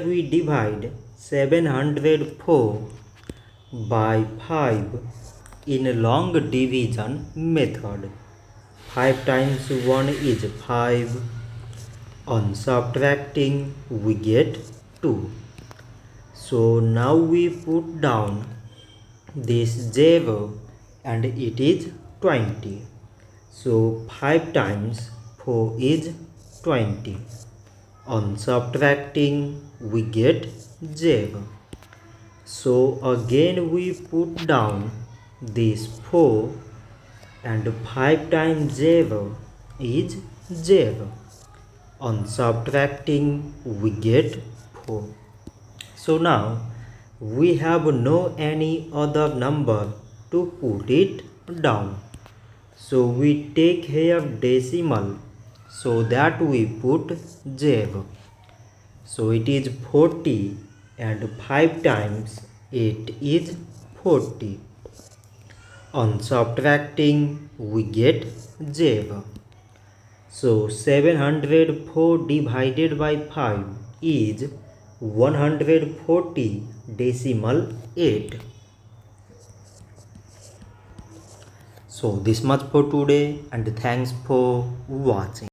we divide 704 by 5 in a long division method. 5 times 1 is 5. On subtracting we get 2. So now we put down this 0 and it is 20. So 5 times 4 is 20. On subtracting we get 0. So again we put down this 4 and 5 times 0 is 0. On subtracting we get 4. So now we have no any other number to put it down. So we take here decimal so that we put 0. So it is 40 and 5 times 8 is 40. On subtracting we get 0. So 704 divided by 5 is 140 decimal 8. So this much for today and thanks for watching.